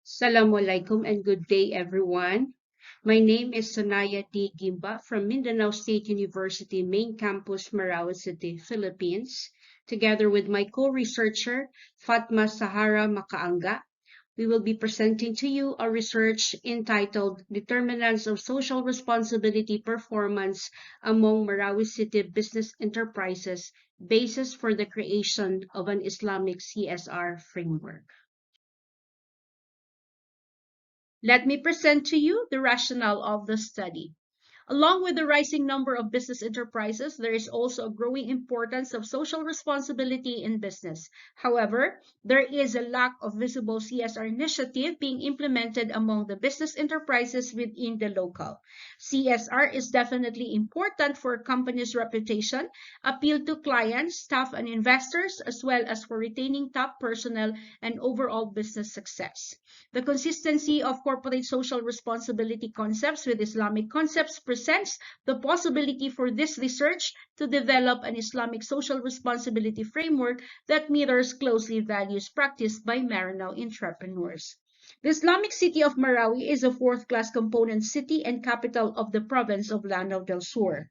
Assalamualaikum and good day, everyone. My name is Sonayah Guimba from Mindanao State University Main Campus, Marawi City, Philippines. Together with my co-researcher, Fatma Sahara Makaanga, we will be presenting to you a research entitled Determinants of Social Responsibility Performance Among Marawi City Business Enterprises, Basis for the Creation of an Islamic CSR Framework. Let me present to you the rationale of the study. Along with the rising number of business enterprises, there is also a growing importance of social responsibility in business. However, there is a lack of visible CSR initiative being implemented among the business enterprises within the local. CSR is definitely important for a company's reputation, appeal to clients, staff, and investors, as well as for retaining top personnel and overall business success. The consistency of corporate social responsibility concepts with Islamic concepts presents the possibility for this research to develop an Islamic social responsibility framework that mirrors closely values practiced by Maranao entrepreneurs. The Islamic city of Marawi is a fourth-class component city and capital of the province of Lanao del Sur.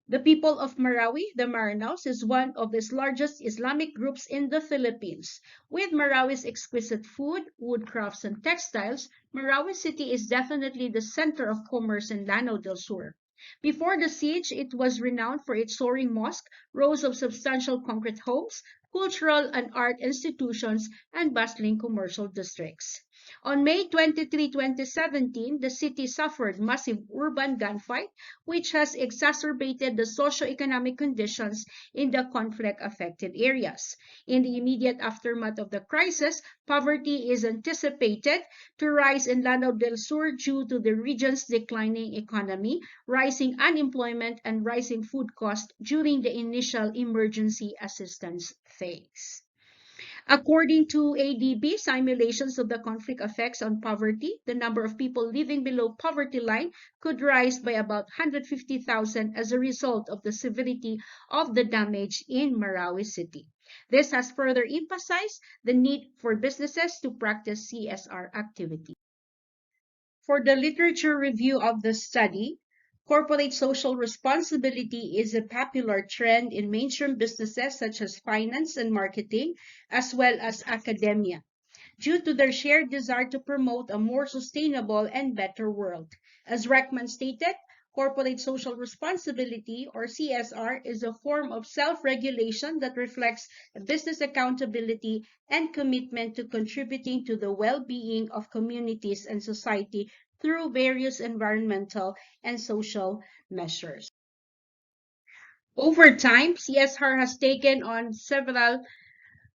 The people of Marawi, the Maranaos, is one of its largest Islamic groups in the Philippines. With Marawi's exquisite food, wood crafts, and textiles, Marawi City is definitely the center of commerce in Lanao del Sur. Before the siege, it was renowned for its soaring mosque, rows of substantial concrete homes, cultural and art institutions, and bustling commercial districts. On May 23, 2017, the city suffered massive urban gunfight, which has exacerbated the socio-economic conditions in the conflict-affected areas. In the immediate aftermath of the crisis, poverty is anticipated to rise in Lanao del Sur due to the region's declining economy, rising unemployment, and rising food costs during the initial emergency assistance phase. According to ADB simulations of the conflict effects on poverty, the number of people living below poverty line could rise by about 150,000 as a result of the severity of the damage in Marawi City. This has further emphasized the need for businesses to practice CSR activity. For the literature review of the study, corporate social responsibility is a popular trend in mainstream businesses such as finance and marketing, as well as academia, due to their shared desire to promote a more sustainable and better world. As Reckman stated, corporate social responsibility, or CSR, is a form of self-regulation that reflects business accountability and commitment to contributing to the well-being of communities and society through various environmental and social measures. Over time, CSR has taken on several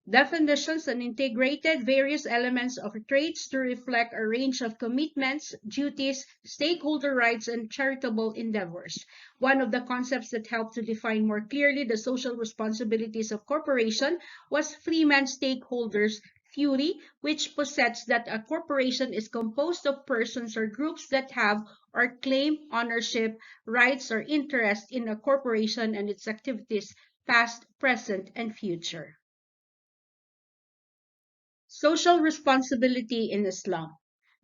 definitions and integrated various elements of traits to reflect a range of commitments, duties, stakeholder rights, and charitable endeavors. One of the concepts that helped to define more clearly the social responsibilities of corporation was Freeman stakeholders theory, which posits that a corporation is composed of persons or groups that have or claim ownership, rights, or interest in a corporation and its activities, past, present, and future. Social responsibility in Islam.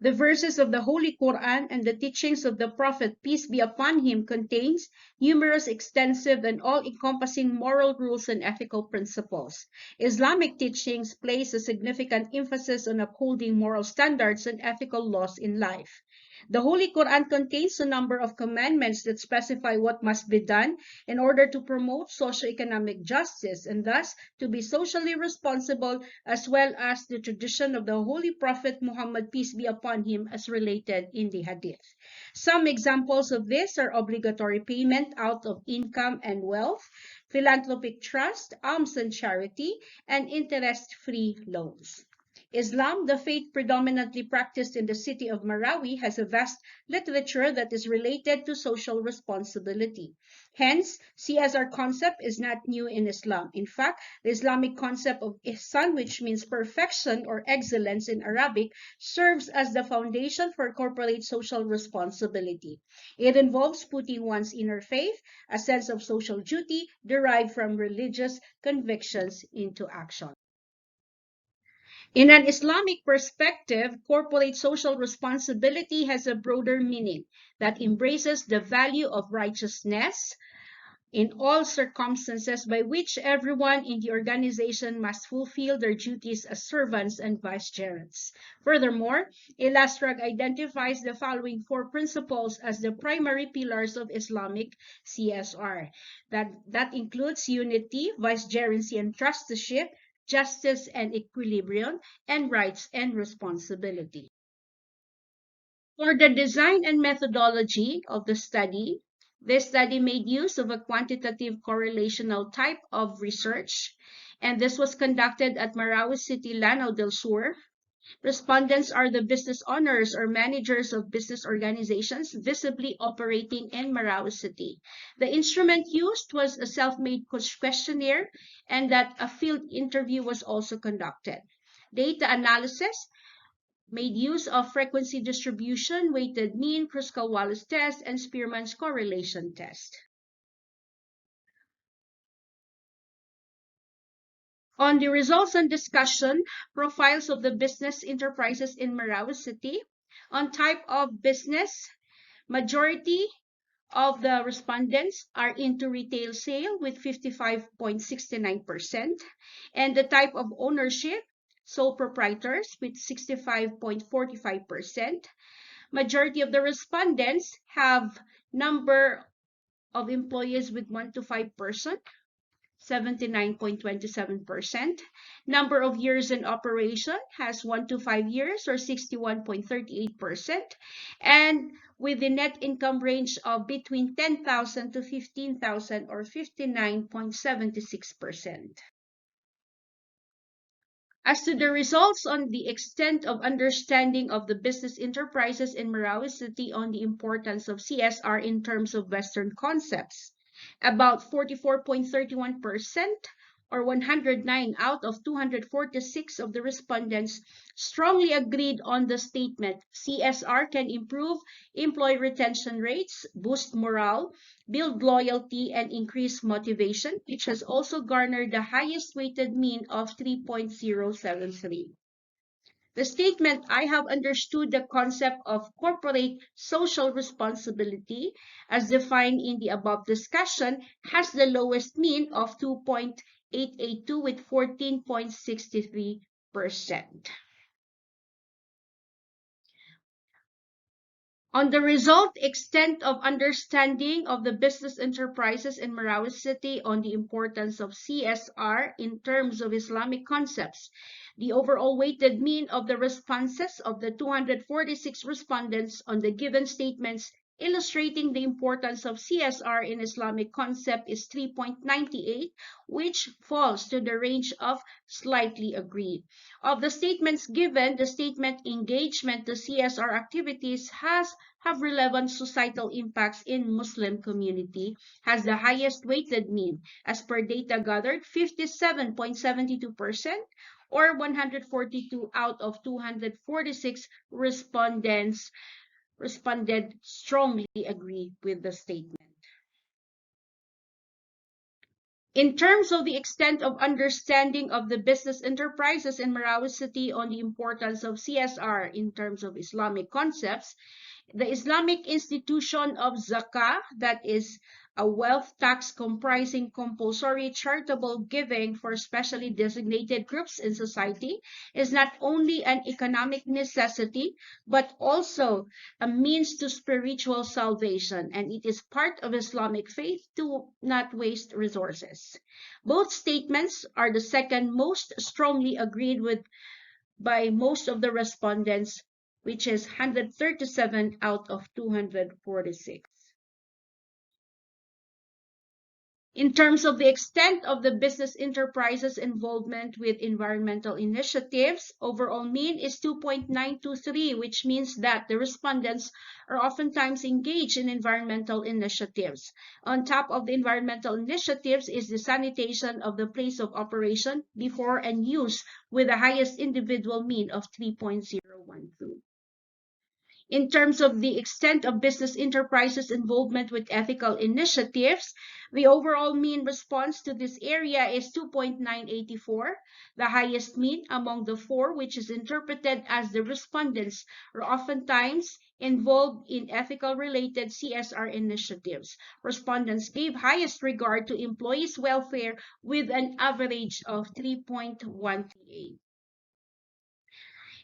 The verses of the Holy Quran and the teachings of the Prophet, peace be upon him, contains numerous extensive and all-encompassing moral rules and ethical principles. Islamic teachings place a significant emphasis on upholding moral standards and ethical laws in life. The Holy Quran contains a number of commandments that specify what must be done in order to promote socio-economic justice and thus to be socially responsible, as well as the tradition of the Holy Prophet Muhammad, peace be upon him, as related in the Hadith. Some examples of this are obligatory payment out of income and wealth, philanthropic trust, alms and charity, and interest-free loans. Islam, the faith predominantly practiced in the city of Marawi, has a vast literature that is related to social responsibility. Hence, CSR concept is not new in Islam. In fact, the Islamic concept of ihsan, which means perfection or excellence in Arabic, serves as the foundation for corporate social responsibility. It involves putting one's inner faith, a sense of social duty derived from religious convictions, into action. In an Islamic perspective, corporate social responsibility has a broader meaning that embraces the value of righteousness in all circumstances by which everyone in the organization must fulfill their duties as servants and vicegerents. Furthermore, Ilastrag identifies the following four principles as the primary pillars of Islamic CSR. That includes unity, vicegerency and trusteeship, justice and equilibrium, and rights and responsibility. For the design and methodology of the study, this study made use of a quantitative correlational type of research, and this was conducted at Marawi City, Lanao del Sur. Respondents are the business owners or managers of business organizations visibly operating in Marawi City. The instrument used was a self-made questionnaire, and that a field interview was also conducted. Data analysis made use of frequency distribution, weighted mean, Kruskal-Wallis test, and Spearman's correlation test. On the results and discussion, profiles of the business enterprises in Marawi City. On type of business, majority of the respondents are into retail sale with 55.69%, and the type of ownership, sole proprietors with 65.45%. Majority of the respondents have number of employees with 1 to 5 person, 79.27%. Number of years in operation has 1 to 5 years or 61.38%. And with the net income range of between 10,000 to 15,000 or 59.76%. As to the results on the extent of understanding of the business enterprises in Marawi City on the importance of CSR in terms of Western concepts, about 44.31% or 109 out of 246 of the respondents strongly agreed on the statement CSR can improve employee retention rates, boost morale, build loyalty, and increase motivation, which has also garnered the highest weighted mean of 3.073. The statement, I have understood the concept of corporate social responsibility as defined in the above discussion, has the lowest mean of 2.882 with 14.63%. On the result, extent of understanding of the business enterprises in Marawi City on the importance of CSR in terms of Islamic concepts, the overall weighted mean of the responses of the 246 respondents on the given statements illustrating the importance of CSR in Islamic concept is 3.98, which falls to the range of slightly agreed. Of the statements given, the statement engagement to CSR activities have relevant societal impacts in Muslim community has the highest weighted mean as per data gathered 57.72% or 142 out of 246 responded strongly agree with the statement. In terms of the extent of understanding of the business enterprises in Marawi City on the importance of CSR in terms of Islamic concepts, the Islamic institution of Zakah, that is a wealth tax comprising compulsory charitable giving for specially designated groups in society, is not only an economic necessity, but also a means to spiritual salvation, and it is part of Islamic faith to not waste resources. Both statements are the second most strongly agreed with by most of the respondents, which is 137 out of 246. In terms of the extent of the business enterprise's involvement with environmental initiatives, overall mean is 2.923, which means that the respondents are oftentimes engaged in environmental initiatives. On top of the environmental initiatives is the sanitation of the place of operation before and use with the highest individual mean of 3.012. In terms of the extent of business enterprises' involvement with ethical initiatives, the overall mean response to this area is 2.984, the highest mean among the four, which is interpreted as the respondents are oftentimes involved in ethical related CSR initiatives. Respondents gave highest regard to employees' welfare with an average of 3.138.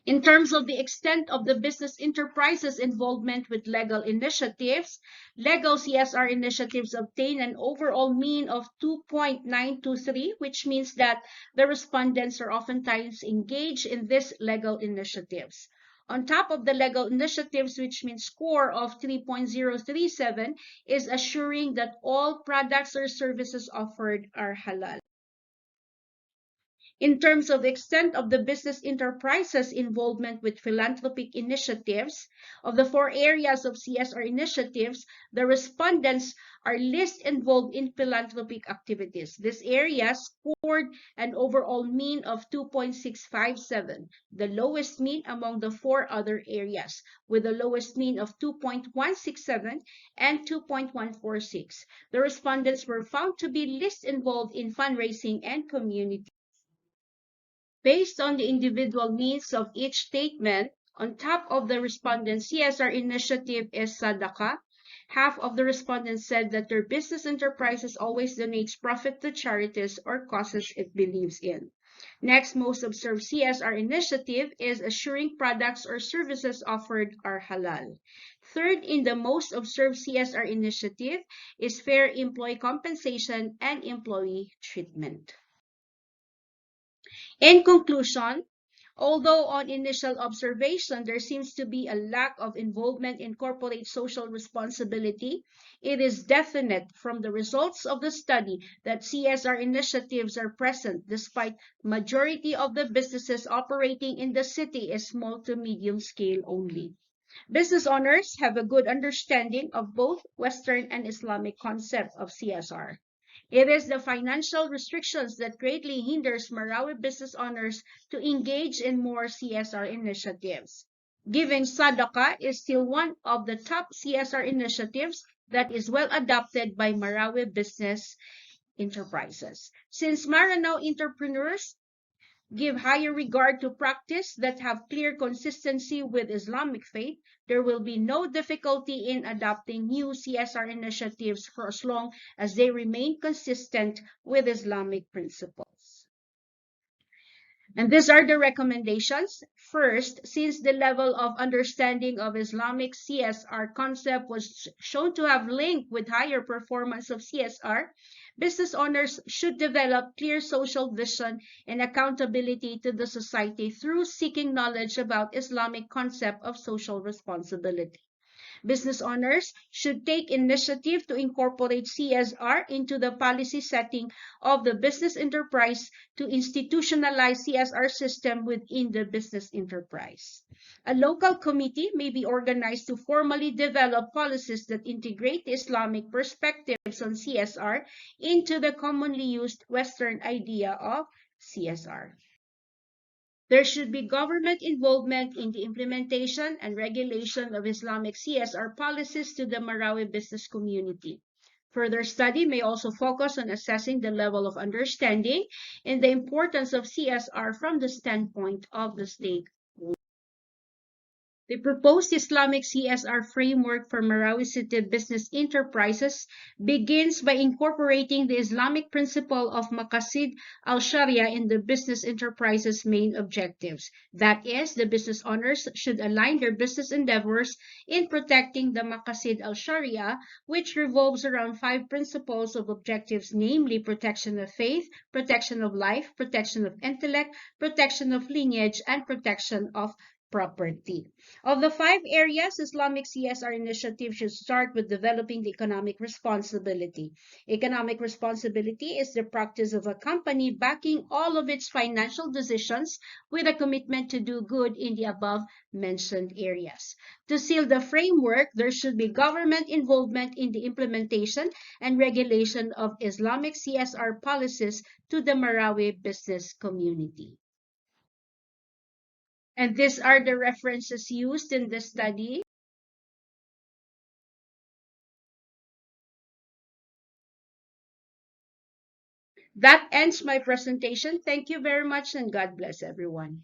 In terms of the extent of the business enterprise's involvement with legal initiatives, legal CSR initiatives obtain an overall mean of 2.923, which means that the respondents are oftentimes engaged in these legal initiatives. On top of the legal initiatives, which means score of 3.037, is assuring that all products or services offered are halal. In terms of the extent of the business enterprise's involvement with philanthropic initiatives, of the four areas of CSR initiatives, the respondents are least involved in philanthropic activities. This area scored an overall mean of 2.657, the lowest mean among the four other areas, with the lowest mean of 2.167 and 2.146. The respondents were found to be least involved in fundraising and community. Based on the individual needs of each statement, on top of the respondent's CSR initiative is Sadaqah. Half of the respondents said that their business enterprises always donates profit to charities or causes it believes in. Next most observed CSR initiative is assuring products or services offered are halal. Third in the most observed CSR initiative is fair employee compensation and employee treatment. In conclusion, although on initial observation there seems to be a lack of involvement in corporate social responsibility, it is definite from the results of the study that CSR initiatives are present despite majority of the businesses operating in the city is small to medium scale only. Business owners have a good understanding of both Western and Islamic concept of CSR. It is the financial restrictions that greatly hinders Marawi business owners to engage in more CSR initiatives. Giving Sadaqah is still one of the top CSR initiatives that is well adopted by Marawi business enterprises. Since Maranao entrepreneurs give higher regard to practice that have clear consistency with Islamic faith, there will be no difficulty in adopting new CSR initiatives for as long as they remain consistent with Islamic principles. And these are the recommendations. First, since the level of understanding of Islamic CSR concept was shown to have linked with higher performance of CSR, business owners should develop clear social vision and accountability to the society through seeking knowledge about Islamic concept of social responsibility. Business owners should take initiative to incorporate CSR into the policy setting of the business enterprise to institutionalize CSR system within the business enterprise. A local committee may be organized to formally develop policies that integrate the Islamic perspectives on CSR into the commonly used Western idea of CSR. There should be government involvement in the implementation and regulation of Islamic CSR policies to the Marawi business community. Further study may also focus on assessing the level of understanding and the importance of CSR from the standpoint of the state. The proposed Islamic CSR framework for Marawi City business enterprises begins by incorporating the Islamic principle of Maqasid al-Sharia in the business enterprise's main objectives. That is, the business owners should align their business endeavors in protecting the Maqasid al-Sharia, which revolves around 5 principles of objectives, namely protection of faith, protection of life, protection of intellect, protection of lineage, and protection of property. Of the 5 areas, Islamic CSR initiative should start with developing the economic responsibility. Economic responsibility is the practice of a company backing all of its financial decisions with a commitment to do good in the above mentioned areas. To seal the framework, there should be government involvement in the implementation and regulation of Islamic CSR policies to the Marawi business community. And these are the references used in the study. That ends my presentation. Thank you very much and God bless everyone.